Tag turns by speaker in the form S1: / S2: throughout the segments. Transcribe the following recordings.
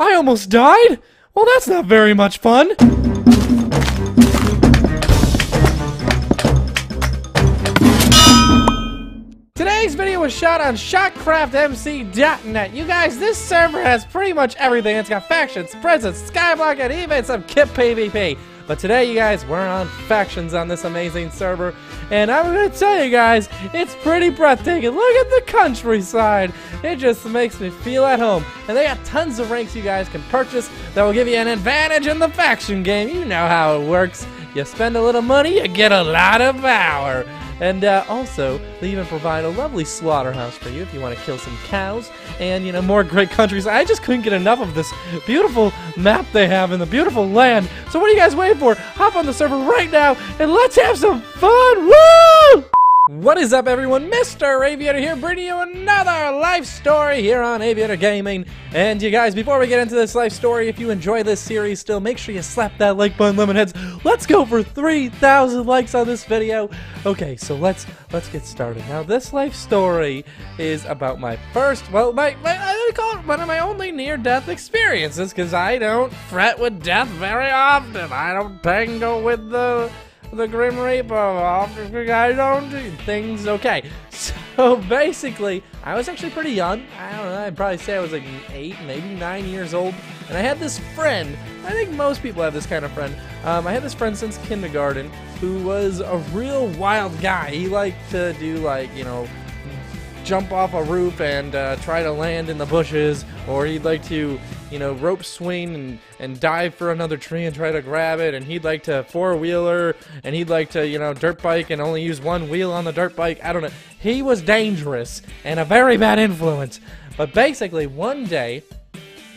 S1: I almost died? Well, that's not very much fun. Today's video was shot on shotcraftmc.net. You guys, this server has pretty much everything. It's got factions, presents, skyblock, and even some kip PvP. But today, you guys, we're on factions on this amazing server. And I'm going to tell you guys, it's pretty breathtaking. Look at the countryside. It just makes me feel at home. And they got tons of ranks you guys can purchase that will give you an advantage in the faction game. You know how it works. You spend a little money, you get a lot of power. And also, they even provide a lovely slaughterhouse for you if you want to kill some cows and, you know, more great countries. I just couldn't get enough of this beautiful map they have in the beautiful land. So what are you guys waiting for? Hop on the server right now and let's have some fun! Woo! What is up, everyone? Mr. Aviator here, bringing you another life story here on AviatorGaming. And you guys, before we get into this life story, if you enjoy this series still, make sure you slap that like button, Lemonheads. Let's go for 3,000 likes on this video. Okay, so let's get started. Now, this life story is about my first, well, I would call it one of my only near-death experiences, because I don't fret with death very often. I don't tango with the Grim Reaper. I don't do things. Okay, so basically, I was actually pretty young. I don't know, I'd probably say I was like 8, maybe 9 years old. And I had this friend. I think most people have this kind of friend. I had this friend since kindergarten who was a real wild guy. He liked to do, like, you know, jump off a roof and try to land in the bushes, or he'd like to, you know, rope swing and dive for another tree and try to grab it, and he'd like to four-wheeler, and he'd like to, you know, dirt bike and only use one wheel on the dirt bike. I don't know. He was dangerous and a very bad influence. But basically, one day,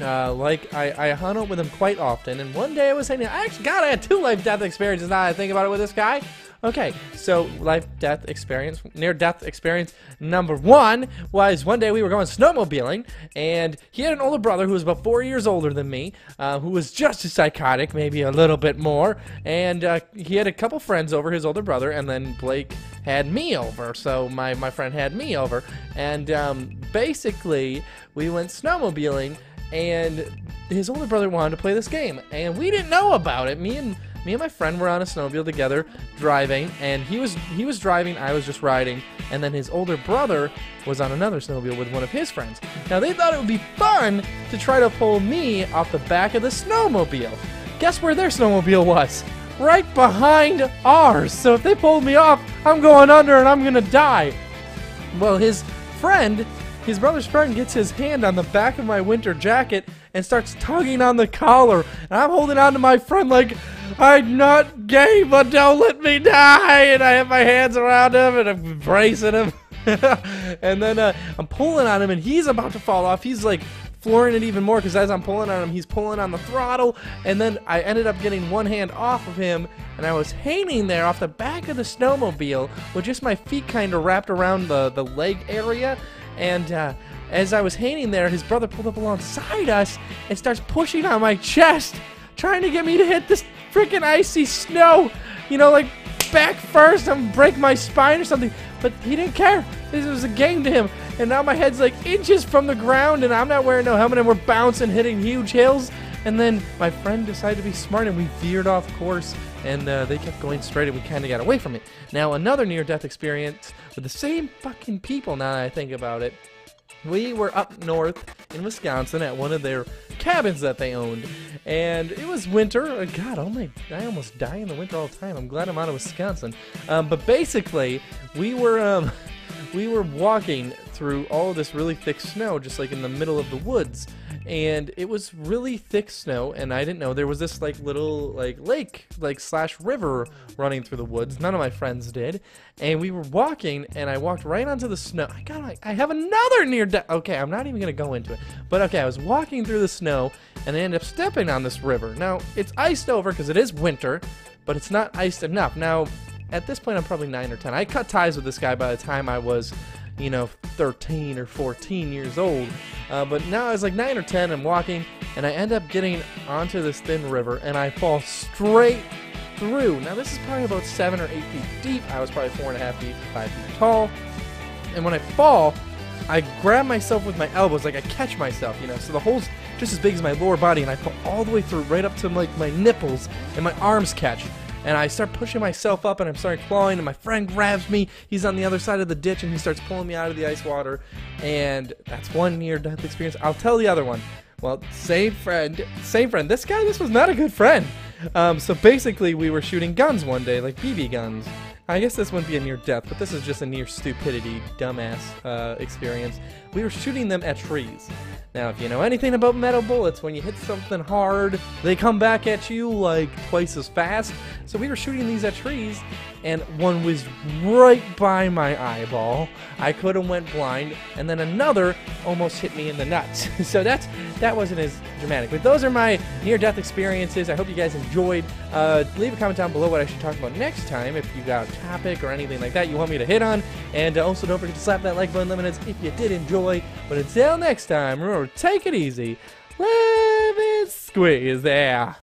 S1: I hung out with him quite often, and one day I was saying, I had 2 life-death experiences now that I think about it with this guy. Okay, so life-death experience, near-death experience number 1 was one day we were going snowmobiling, and he had an older brother who was about 4 years older than me, who was just as psychotic, maybe a little bit more, and he had a couple friends over, his older brother, and then Blake had me over, so my friend had me over, and basically we went snowmobiling, and his older brother wanted to play this game, and we didn't know about it. Me and my friend were on a snowmobile together, driving, and he was driving, I was just riding, and then his older brother was on another snowmobile with one of his friends. Now, they thought it would be fun to try to pull me off the back of the snowmobile. Guess where their snowmobile was? Right behind ours. So if they pulled me off, I'm going under and I'm gonna die. Well, his brother's friend gets his hand on the back of my winter jacket and starts tugging on the collar, and I'm holding on to my friend like, I'm not gay, but don't let me die, and I have my hands around him, and I'm embracing him, and then I'm pulling on him, and he's about to fall off. He's like flooring it even more, because as I'm pulling on him, he's pulling on the throttle, and then I ended up getting one hand off of him, and I was hanging there off the back of the snowmobile with just my feet kind of wrapped around the leg area, and as I was hanging there, his brother pulled up alongside us and starts pushing on my chest, trying to get me to hit this freaking icy snow, you know, like back first and break my spine or something. But he didn't care. This was a game to him. And now my head's like inches from the ground, and I'm not wearing no helmet, and we're bouncing, hitting huge hills. And then my friend decided to be smart, and we veered off course, and they kept going straight, and we kind of got away from it. Now, another near-death experience with the same fucking people, now that I think about it. We were up north in Wisconsin at one of their cabins that they owned, and it was winter. God, I almost die in the winter all the time. I'm glad I'm out of Wisconsin. But basically, we were walking through all this really thick snow, just like in the middle of the woods, and it was really thick snow, and I didn't know there was this like little like lake slash river running through the woods. None of my friends did, and we were walking, and I walked right onto the snow. I have another near death. Okay, I'm not even gonna go into it, but okay, I was walking through the snow, and I ended up stepping on this river. Now it's iced over because it is winter, but it's not iced enough. Now at this point, I'm probably 9 or 10. I cut ties with this guy by the time I was, you know, 13 or 14 years old. But now I was like 9 or 10, I'm walking, and I end up getting onto this thin river, and I fall straight through. Now this is probably about 7 or 8 feet deep. I was probably 4.5 feet, 5 feet tall. And when I fall, I grab myself with my elbows, like I catch myself, you know, so the hole's just as big as my lower body, and I fall all the way through, right up to like my nipples, and my arms catch. And I start pushing myself up, and I'm starting clawing, and my friend grabs me. He's on the other side of the ditch, and he starts pulling me out of the ice water. And that's one near-death experience. I'll tell the other one. Well, same friend. This was not a good friend. So basically, we were shooting guns one day, like BB guns. I guess this wouldn't be a near-death, but this is just a near-stupidity, dumbass experience. We were shooting them at trees. Now, if you know anything about metal bullets, when you hit something hard, they come back at you like twice as fast. So we were shooting these at trees, and one was right by my eyeball. I could have went blind, and then another almost hit me in the nuts. So that wasn't as dramatic. But those are my near-death experiences. I hope you guys enjoyed. Leave a comment down below what I should talk about next time if you got a topic or anything like that you want me to hit on. And also don't forget to slap that like button, Lemonheads, if you did enjoy. But until next time, remember, take it easy. Live and squeeze there.